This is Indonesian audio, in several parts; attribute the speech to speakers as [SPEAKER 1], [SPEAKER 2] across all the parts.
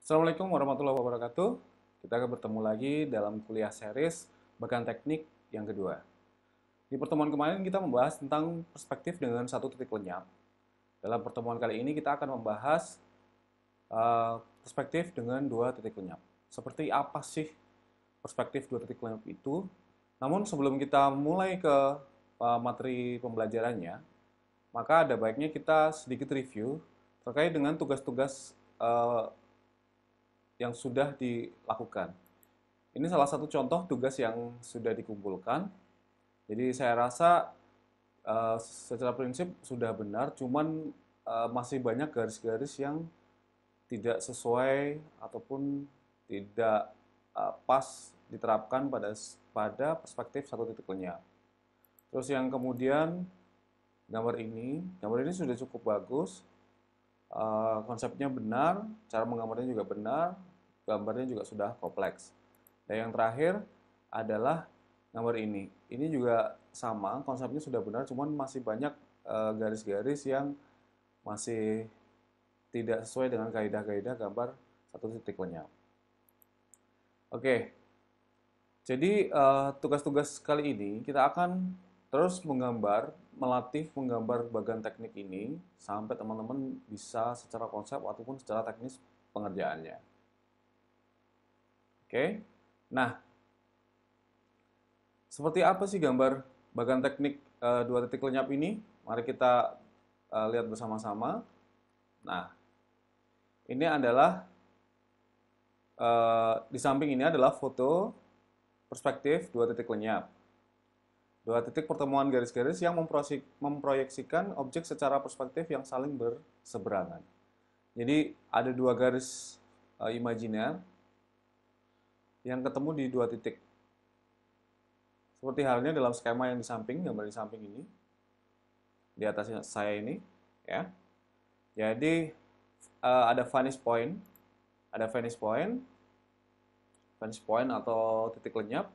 [SPEAKER 1] Assalamualaikum warahmatullahi wabarakatuh. Kita akan bertemu lagi dalam kuliah series Bagan Teknik yang kedua. Di pertemuan kemarin kita membahas tentang perspektif dengan satu titik lenyap. Dalam pertemuan kali ini kita akan membahas perspektif dengan dua titik lenyap. Seperti apa sih perspektif dua titik lenyap itu? Namun sebelum kita mulai ke materi pembelajarannya, maka ada baiknya kita sedikit review terkait dengan tugas-tugas yang sudah dilakukan. Ini salah satu contoh tugas yang sudah dikumpulkan. Jadi saya rasa secara prinsip sudah benar, cuman masih banyak garis-garis yang tidak sesuai ataupun tidak pas diterapkan pada perspektif satu titik lenyap. Terus yang kemudian gambar ini sudah cukup bagus, konsepnya benar, cara menggambarnya juga benar, gambarnya juga sudah kompleks. Dan yang terakhir adalah gambar ini. Ini juga sama, konsepnya sudah benar, cuman masih banyak garis-garis yang masih tidak sesuai dengan kaidah-kaidah gambar satu titik lenyap. Oke, jadi tugas-tugas kali ini kita akan terus melatih menggambar bagan teknik ini sampai teman-teman bisa secara konsep ataupun secara teknis pengerjaannya. Oke, nah seperti apa sih gambar bagan teknik dua titik lenyap ini? Mari kita lihat bersama-sama. Nah, ini adalah di samping ini adalah foto perspektif dua titik lenyap. Dua titik pertemuan garis-garis yang memproyeksikan objek secara perspektif yang saling berseberangan. Jadi ada dua garis imajiner yang ketemu di dua titik. Seperti halnya dalam skema yang di samping, gambar di samping ini, di atas saya ini, ya. Jadi ada vanishing point atau titik lenyap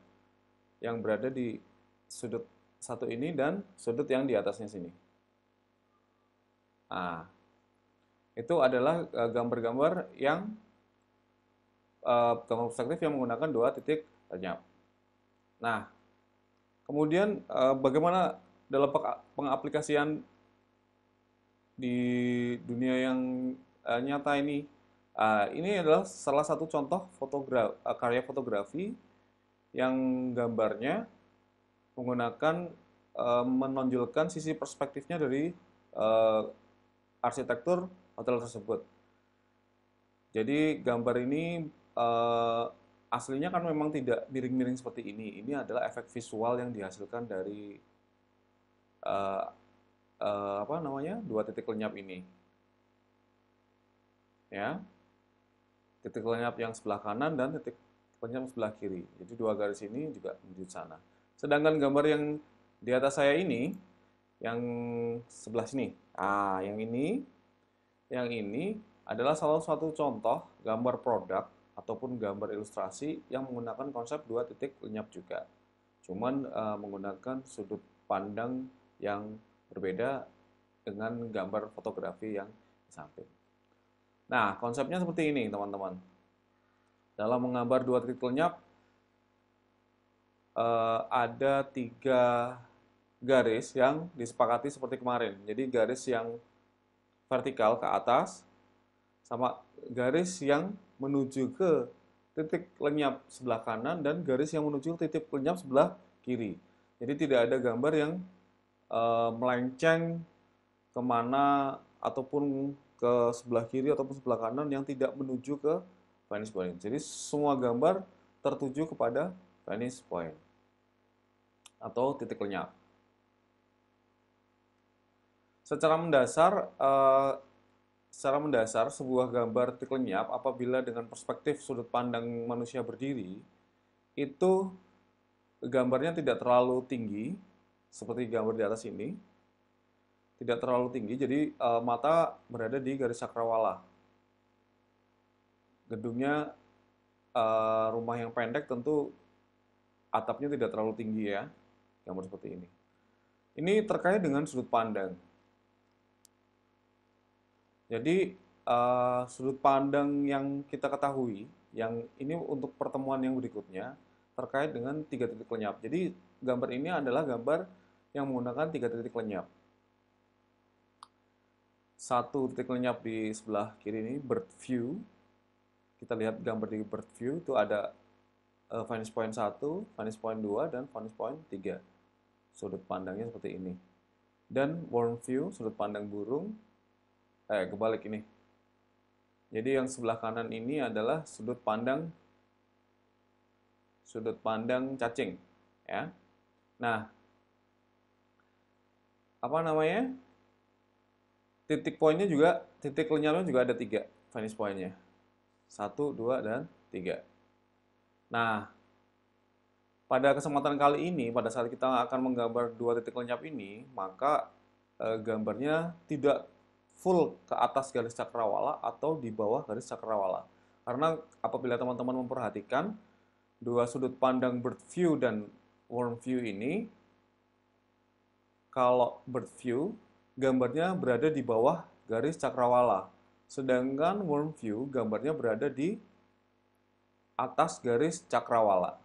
[SPEAKER 1] yang berada di sudut satu ini dan sudut yang di atasnya sini. Nah, itu adalah gambar-gambar yang gambar perspektif yang menggunakan dua titik lenyap. Nah, kemudian bagaimana dalam pengaplikasian di dunia yang nyata ini? Ini adalah salah satu contoh karya fotografi yang gambarnya menggunakan menonjolkan sisi perspektifnya dari arsitektur hotel tersebut. Jadi gambar ini aslinya kan memang tidak miring-miring seperti ini. Ini adalah efek visual yang dihasilkan dari dua titik lenyap ini. Ya, titik lenyap yang sebelah kanan dan titik lenyap sebelah kiri. Jadi dua garis ini juga menuju sana. Sedangkan gambar yang di atas saya ini, yang sebelah sini, yang ini adalah salah satu contoh gambar produk ataupun gambar ilustrasi yang menggunakan konsep dua titik lenyap juga. Cuman menggunakan sudut pandang yang berbeda dengan gambar fotografi yang di samping. Nah, konsepnya seperti ini, teman-teman. Dalam menggambar dua titik lenyap, ada tiga garis yang disepakati seperti kemarin. Jadi garis yang vertikal ke atas, sama garis yang menuju ke titik lenyap sebelah kanan, dan garis yang menuju ke titik lenyap sebelah kiri. Jadi tidak ada gambar yang melenceng kemana ataupun ke sebelah kiri ataupun sebelah kanan yang tidak menuju ke vanishing point. Jadi semua gambar tertuju kepada vanishing point atau titik lenyap. Secara mendasar sebuah gambar titik lenyap apabila dengan perspektif sudut pandang manusia berdiri itu gambarnya tidak terlalu tinggi seperti gambar di atas ini. Tidak terlalu tinggi, jadi mata berada di garis cakrawala. Gedungnya rumah yang pendek tentu atapnya tidak terlalu tinggi ya, gambar seperti ini. Ini terkait dengan sudut pandang. Jadi sudut pandang yang kita ketahui, yang ini untuk pertemuan yang berikutnya terkait dengan tiga titik lenyap. Jadi gambar ini adalah gambar yang menggunakan tiga titik lenyap. Satu titik lenyap di sebelah kiri ini bird view. Kita lihat gambar di bird view itu ada vantage point 1, vantage point 2, dan vantage point 3. Sudut pandangnya seperti ini. Dan worm view, sudut pandang burung. Kebalik ini. Jadi yang sebelah kanan ini adalah sudut pandang cacing, ya. Nah, apa namanya? Titik poinnya juga, titik lenyapnya juga ada 3 vantage pointnya. 1, 2, dan 3. Nah, pada kesempatan kali ini, pada saat kita akan menggambar 2 titik lenyap ini, maka gambarnya tidak full ke atas garis cakrawala atau di bawah garis cakrawala. Karena apabila teman-teman memperhatikan, 2 sudut pandang bird view dan worm view ini, kalau bird view, gambarnya berada di bawah garis cakrawala. Sedangkan worm view, gambarnya berada di atas garis cakrawala.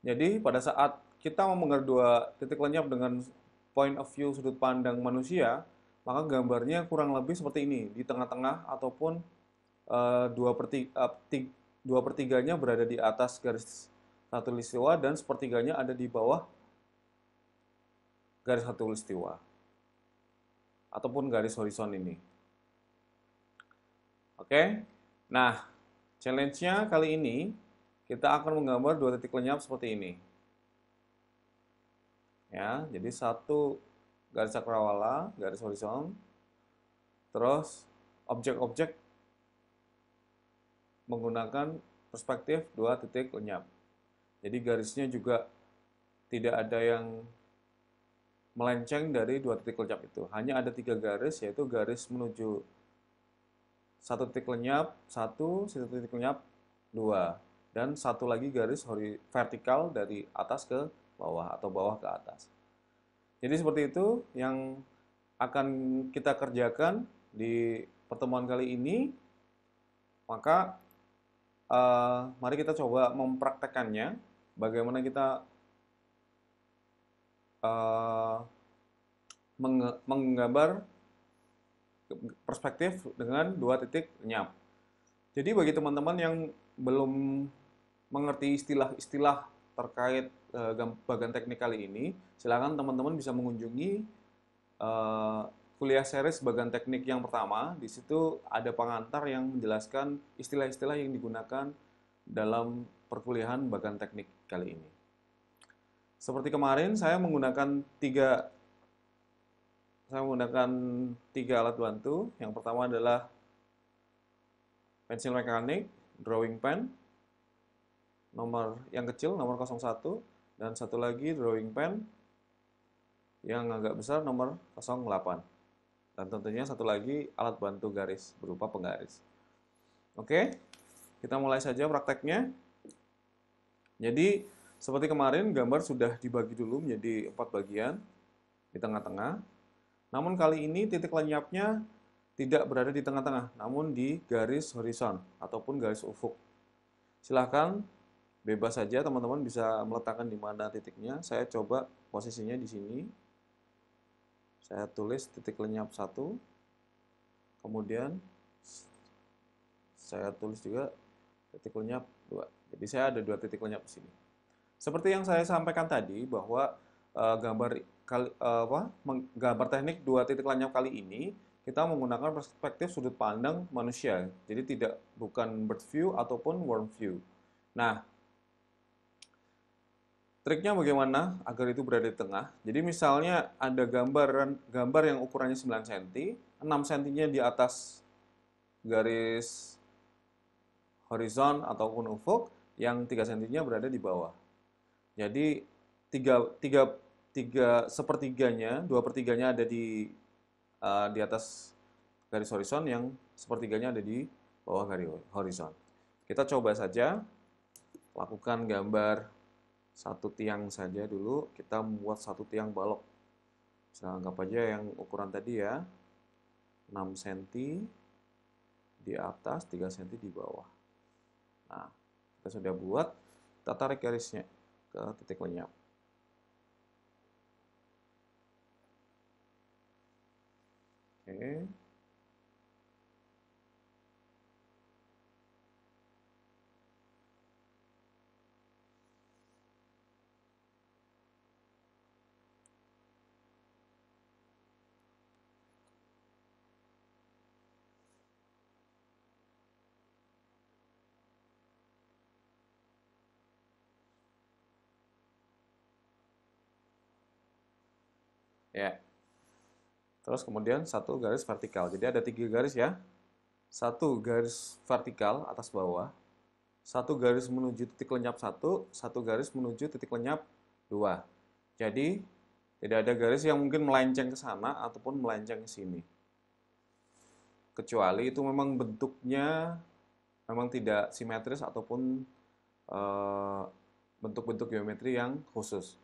[SPEAKER 1] Jadi pada saat kita mau menggambar 2 titik lenyap dengan point of view sudut pandang manusia, maka gambarnya kurang lebih seperti ini, di tengah-tengah ataupun 2/3-nya berada di atas garis khatulistiwa dan sepertiganya ada di bawah garis khatulistiwa ataupun garis horizon ini. Oke, nah challenge-nya kali ini kita akan menggambar 2 titik lenyap seperti ini. Ya, jadi 1 garis cakrawala, garis horizon, terus objek-objek menggunakan perspektif 2 titik lenyap. Jadi garisnya juga tidak ada yang melenceng dari 2 titik lenyap itu. Hanya ada 3 garis, yaitu garis menuju 1 titik lenyap 1, 1 titik lenyap 2, dan 1 lagi garis vertikal dari atas ke bawah atau bawah ke atas. Jadi seperti itu yang akan kita kerjakan di pertemuan kali ini. Maka mari kita coba mempraktekannya, bagaimana kita menggambar perspektif dengan 2 titik lenyap. Jadi bagi teman-teman yang belum mengerti istilah-istilah terkait bagan teknik kali ini, silakan teman-teman bisa mengunjungi kuliah series bagan teknik yang pertama. Di situ ada pengantar yang menjelaskan istilah-istilah yang digunakan dalam perkuliahan bagan teknik kali ini. Seperti kemarin, saya menggunakan tiga alat bantu. Yang pertama adalah pensil mekanik, drawing pen, nomor yang kecil, nomor 01, dan satu lagi drawing pen yang agak besar, nomor 08. Dan tentunya satu lagi alat bantu garis berupa penggaris. Oke, kita mulai saja prakteknya. Jadi, seperti kemarin, gambar sudah dibagi dulu menjadi 4 bagian di tengah-tengah. Namun kali ini titik lenyapnya tidak berada di tengah-tengah, namun di garis horizon ataupun garis ufuk. Silahkan bebas saja teman-teman bisa meletakkan di mana titiknya. Saya coba posisinya di sini. Saya tulis titik lenyap 1. Kemudian saya tulis juga titik lenyap 2. Jadi saya ada 2 titik lenyap di sini. Seperti yang saya sampaikan tadi bahwa gambar teknik 2 titik lenyap kali ini kita menggunakan perspektif sudut pandang manusia. Jadi bukan bird view ataupun worm view. Nah, triknya bagaimana agar itu berada di tengah? Jadi misalnya ada gambar yang ukurannya 9 cm, 6 cm-nya di atas garis horizon ataupun ufuk, yang 3 cm-nya berada di bawah. Jadi 2/3-nya ada di atas garis horizon, yang sepertiganya ada di bawah garis horizon. Kita coba saja lakukan gambar 1 tiang saja dulu. Kita membuat 1 tiang balok. Saya anggap aja yang ukuran tadi ya, 6 cm. di atas, 3 cm di bawah. Nah, kita sudah buat, kita tarik garisnya ke titik lenyap. Oke. Ya. Terus kemudian satu garis vertikal. Jadi ada 3 garis ya. Satu garis vertikal atas bawah, satu garis menuju titik lenyap satu garis menuju titik lenyap 2. Jadi tidak ada garis yang mungkin melenceng ke sana ataupun melenceng ke sini. Kecuali itu memang bentuknya memang tidak simetris ataupun bentuk-bentuk geometri yang khusus.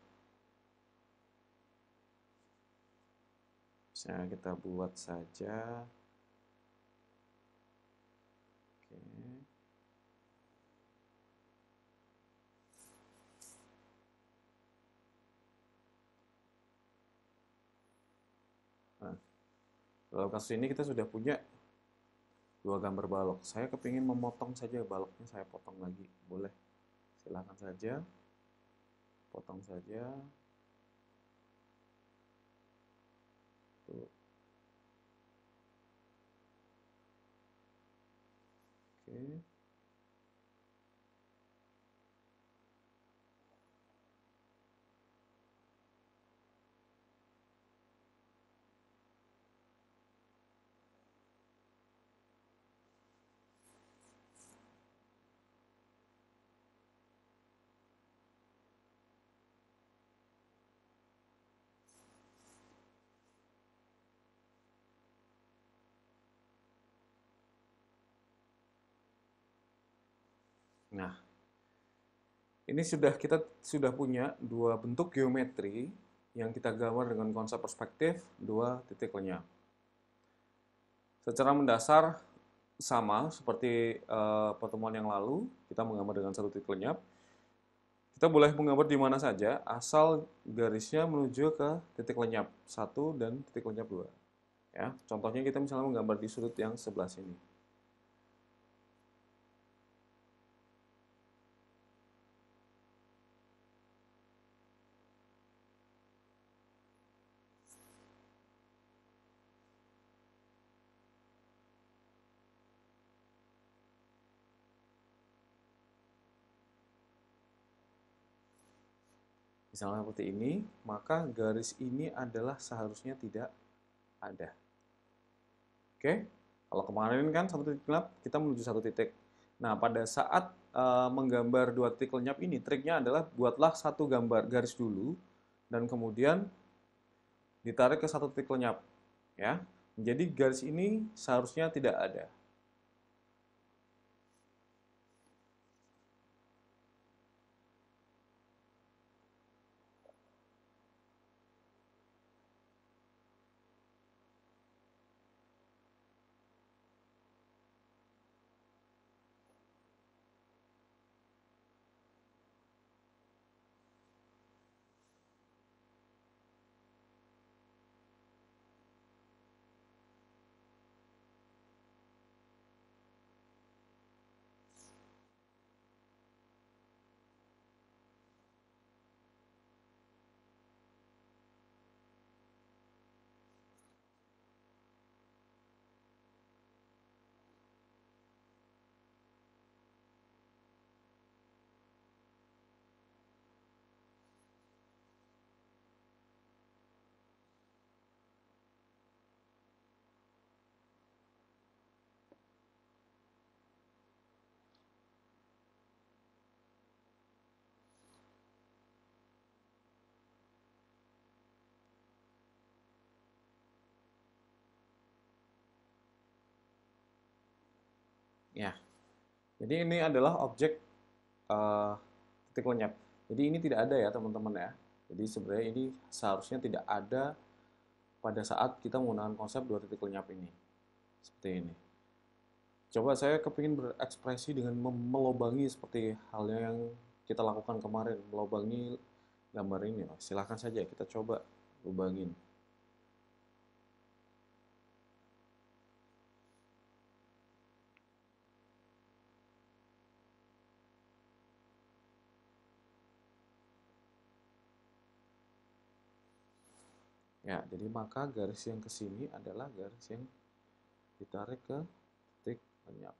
[SPEAKER 1] Misalnya kita buat saja. Oke. Nah, dalam kasus ini kita sudah punya 2 gambar balok. Saya kepingin memotong saja baloknya, saya potong lagi. Boleh. Silahkan saja. Potong saja. Tuh. Oke. Nah, ini kita sudah punya 2 bentuk geometri yang kita gambar dengan konsep perspektif 2 titik lenyap. Secara mendasar sama seperti pertemuan yang lalu, kita menggambar dengan 1 titik lenyap. Kita boleh menggambar di mana saja, asal garisnya menuju ke titik lenyap 1 dan titik lenyap 2. Ya, contohnya kita misalnya menggambar di sudut yang sebelah sini. Misalnya seperti ini, maka garis ini adalah seharusnya tidak ada. Oke, kalau kemarin kan 1 titik lenyap, kita menuju 1 titik. Nah, pada saat menggambar 2 titik lenyap ini, triknya adalah buatlah 1 gambar garis dulu, dan kemudian ditarik ke 1 titik lenyap. Ya, jadi garis ini seharusnya tidak ada. Ya, jadi ini adalah objek titik lenyap. Jadi ini tidak ada ya teman-teman ya. Jadi sebenarnya ini seharusnya tidak ada pada saat kita menggunakan konsep 2 titik lenyap ini. Seperti ini. Coba saya kepingin berekspresi dengan melobangi seperti halnya yang kita lakukan kemarin, melobangi gambar ini. Silahkan saja kita coba lubangin. Ya, jadi maka garis yang ke sini adalah garis yang ditarik ke titik lenyap.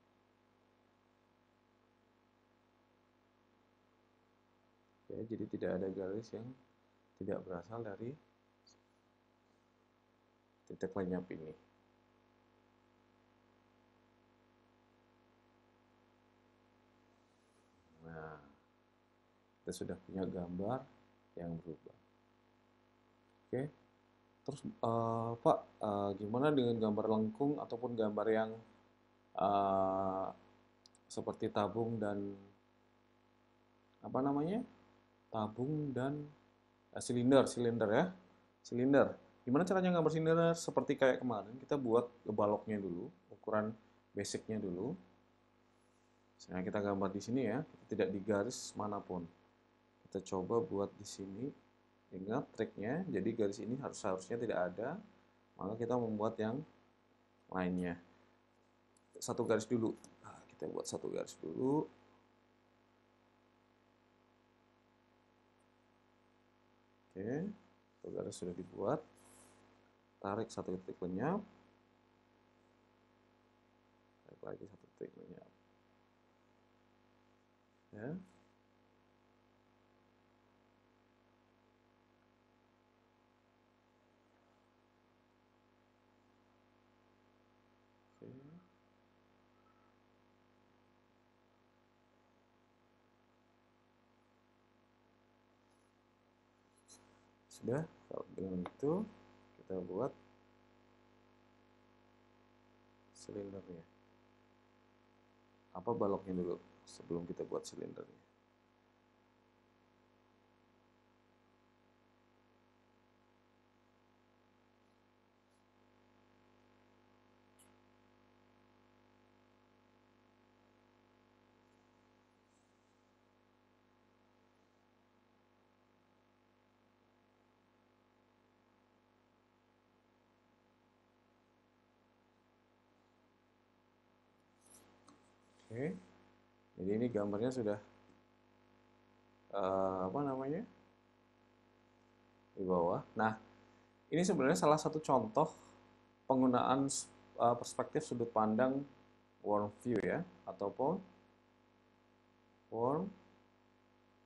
[SPEAKER 1] Ya, jadi tidak ada garis yang tidak berasal dari titik lenyap ini. Nah, kita sudah punya gambar yang berubah. Oke, terus Pak, gimana dengan gambar lengkung ataupun gambar yang uh, seperti tabung dan apa namanya? Tabung dan silinder, silinder ya. Silinder. Gimana caranya gambar silinder seperti kayak kemarin? Kita buat baloknya dulu, ukuran basicnya dulu. Misalnya kita gambar di sini ya, kita tidak di garis manapun. Kita coba buat di sini. Ingat triknya, jadi garis ini harusnya tidak ada. Maka kita membuat yang lainnya. Satu garis dulu. Nah, kita buat satu garis dulu. Oke, satu garis sudah dibuat. Tarik satu titik lenyap. Tarik lagi satu titik lenyap. Ya. Oke. Sudah, kalau dengan itu kita buat silindernya. Apa baloknya dulu sebelum kita buat silindernya. Oke, jadi ini gambarnya sudah apa namanya di bawah. Nah, ini sebenarnya salah satu contoh penggunaan perspektif sudut pandang warm view ya, ataupun warm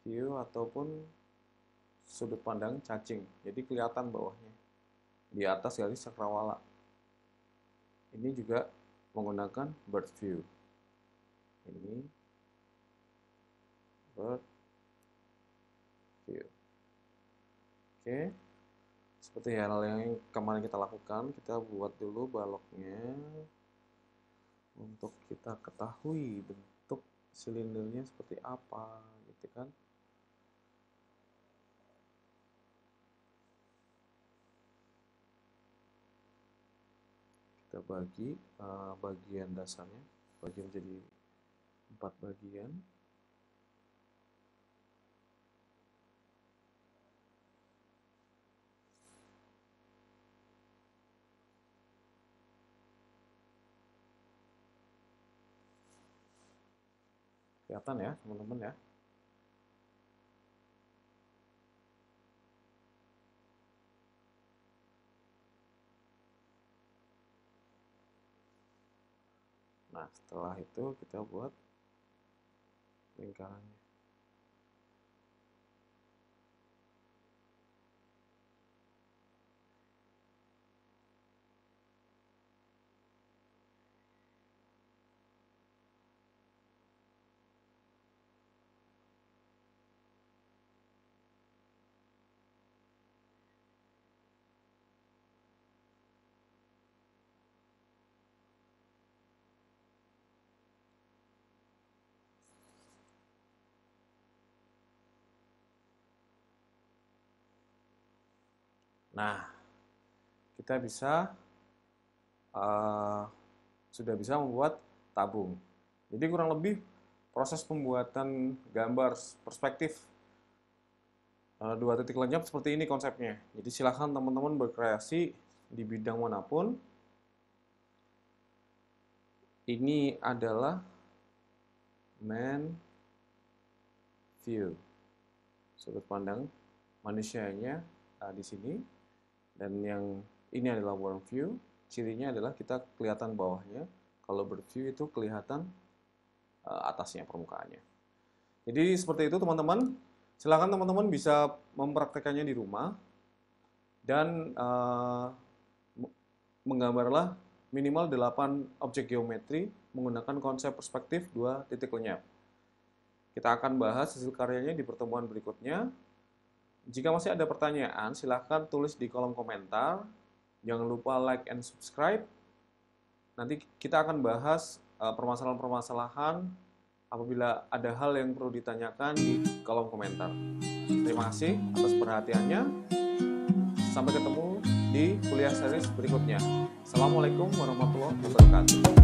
[SPEAKER 1] view ataupun sudut pandang cacing. Jadi kelihatan bawahnya di atas garis cakrawala. Ini juga menggunakan bird view. Ini bird view. Oke, seperti hal yang kemarin kita lakukan, kita buat dulu baloknya untuk kita ketahui bentuk silindernya seperti apa, gitu kan? Kita bagi bagian dasarnya, bagi menjadi 4 bagian. Kelihatan ya, teman-teman ya. Nah, setelah itu kita buat lingkarannya. Nah, kita bisa sudah bisa membuat tabung. Jadi kurang lebih proses pembuatan gambar perspektif dua titik lenyap seperti ini konsepnya. Jadi silahkan teman-teman berkreasi di bidang manapun. Ini adalah man view, sudut pandang manusianya di sini, dan yang ini adalah world view. Cirinya adalah kita kelihatan bawahnya, kalau bird view itu kelihatan atasnya, permukaannya. Jadi seperti itu teman-teman. Silakan teman-teman bisa mempraktekannya di rumah dan menggambarlah minimal 8 objek geometri menggunakan konsep perspektif dua titik lenyap. Kita akan bahas hasil karyanya di pertemuan berikutnya. Jika masih ada pertanyaan, silahkan tulis di kolom komentar. Jangan lupa like and subscribe. Nanti kita akan bahas permasalahan-permasalahan apabila ada hal yang perlu ditanyakan di kolom komentar. Terima kasih atas perhatiannya. Sampai ketemu di kuliah series berikutnya. Assalamualaikum warahmatullahi wabarakatuh.